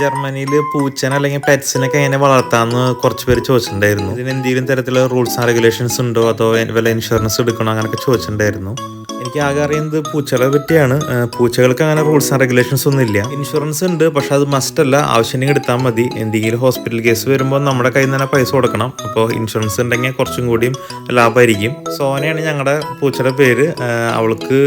ജർമ്മനിയിൽ പൂച്ചനെ അല്ലെങ്കിൽ പെറ്റ്സിനൊക്കെ എങ്ങനെ വളർത്താമെന്ന് കുറച്ച് പേര് ചോദിച്ചിട്ടുണ്ടായിരുന്നു. ഇതിന് എന്തെങ്കിലും തരത്തിലുള്ള റൂൾസ് ആൻഡ് റെഗുലേഷൻസ് ഉണ്ടോ, അതോ വല്ല ഇൻഷുറൻസ് എടുക്കണോ, അങ്ങനെയൊക്കെ ചോദിച്ചിട്ടുണ്ടായിരുന്നു. എനിക്ക് ആകെ അറിയുന്നത് പൂച്ചകളെ പറ്റിയാണ്. പൂച്ചകൾക്ക് അങ്ങനെ റൂൾസ് ആൻഡ് റെഗുലേഷൻസ് ഒന്നും ഇല്ല. ഇൻഷുറൻസ് ഉണ്ട്, പക്ഷെ അത് മസ്റ്റ് അല്ല. ആവശ്യമെങ്കിൽ എടുത്താൽ മതി. എന്തെങ്കിലും ഹോസ്പിറ്റൽ കേസ് വരുമ്പോൾ നമ്മുടെ കയ്യിൽ നിന്ന് തന്നെ പൈസ കൊടുക്കണം. അപ്പോൾ ഇൻഷുറൻസ് ഉണ്ടെങ്കിൽ കുറച്ചും കൂടിയും ലാഭമായിരിക്കും. സോനയാണ് ഞങ്ങളുടെ പൂച്ചയുടെ പേര്. അവൾക്ക്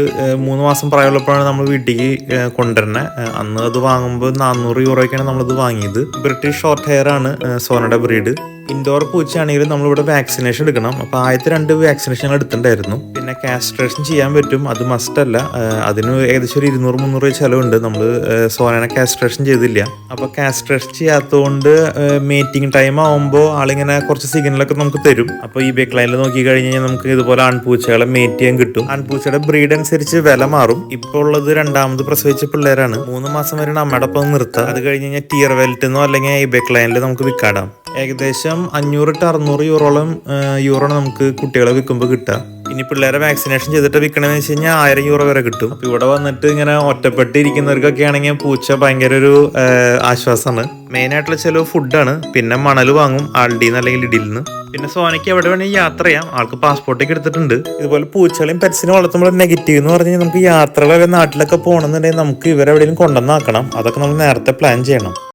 3 മാസം പ്രായമുള്ളപ്പോഴാണ് നമ്മൾ വീട്ടിലേക്ക് കൊണ്ടുവരുന്നത്. അന്ന് അത് വാങ്ങുമ്പോൾ 400 യൂറോയ്ക്കാണ് നമ്മളത് വാങ്ങിയത്. ബ്രിട്ടീഷ് ഷോർട്ട് ഹെയർ ആണ് സോനയുടെ ബ്രീഡ്. ഇൻഡോർ പൂച്ചയാണെങ്കിലും നമ്മളിവിടെ വാക്സിനേഷൻ എടുക്കണം. അപ്പോൾ ആദ്യത്തെ 2 വാക്സിനേഷൻ എടുത്തിട്ടുണ്ടായിരുന്നു. പിന്നെ കാസ്ട്രേഷൻ ചെയ്യാൻ പറ്റും, അത് മസ്റ്റ് അല്ല. അതിന് ഏകദേശം ഒരു 200-300 രൂപ ചിലവുണ്ട്. നമ്മൾ സോനനെ കാസ്ട്രേഷൻ ചെയ്തില്ല. അപ്പോൾ കാസ്ട്രേഷൻ ചെയ്യാത്തതുകൊണ്ട് മീറ്റിംഗ് ടൈം ആകുമ്പോൾ ആളിങ്ങനെ കുറച്ച് സിഗ്നലൊക്കെ നമുക്ക് തരും. അപ്പോൾ ഈ ബേക്ക് ലൈനിൽ നോക്കി കഴിഞ്ഞാൽ നമുക്ക് ഇതുപോലെ ആൺപൂച്ചകളെ മേറ്റ് ചെയ്യാൻ കിട്ടും. ആൺപൂച്ചയുടെ ബ്രീഡ് അനുസരിച്ച് വില മാറും. ഇപ്പോൾ ഉള്ളത് 2ാമത് പ്രസവിച്ച പിള്ളേരാണ്. 3 മാസം വരെ നമ്മുടെ ഒപ്പം നിർത്താം. അത് കഴിഞ്ഞ് കഴിഞ്ഞാൽ ടിയർ വെൽറ്റെന്നോ അല്ലെങ്കിൽ ഈ ബേക്ക് ലൈനിൽ നമുക്ക് വിൽക്കാടാം. ഏകദേശം 500-600 യൂറോണ് നമുക്ക് കുട്ടികളെ വിൽക്കുമ്പോൾ കിട്ടുക. ഇനി പിള്ളേരെ വാക്സിനേഷൻ ചെയ്തിട്ട് വിൽക്കണമെന്ന് വെച്ച് കഴിഞ്ഞാൽ 1000 യൂറോ വരെ കിട്ടും. അപ്പോൾ ഇവിടെ വന്നിട്ട് ഇങ്ങനെ ഒറ്റപ്പെട്ടിരിക്കുന്നവർക്കൊക്കെ ആണെങ്കിൽ പൂച്ച ഭയങ്കര ഒരു ആശ്വാസമാണ്. മെയിനായിട്ടുള്ള ചിലവ് ഫുഡാണ്. പിന്നെ മണൽ വാങ്ങും ആൾഡിന്ന് അല്ലെങ്കിൽ ലിഡിൽ നിന്ന്. പിന്നെ സോനയ്ക്ക് എവിടെ വേണമെങ്കിൽ യാത്ര ചെയ്യാം. ആൾക്ക് പാസ്പോർട്ടൊക്കെ എടുത്തിട്ടുണ്ട്. ഇതുപോലെ പൂച്ചകളെയും പെറ്റ്സിനെ വളർത്തുമ്പോൾ നെഗറ്റീവ് എന്ന് പറഞ്ഞു കഴിഞ്ഞാൽ നമുക്ക് യാത്രകളൊക്കെ നാട്ടിലൊക്കെ പോകണമെന്നുണ്ടെങ്കിൽ നമുക്ക് ഇവരെവിടെയും കൊണ്ടുവന്നാക്കണം. അതൊക്കെ നമ്മൾ നേരത്തെ പ്ലാൻ ചെയ്യണം.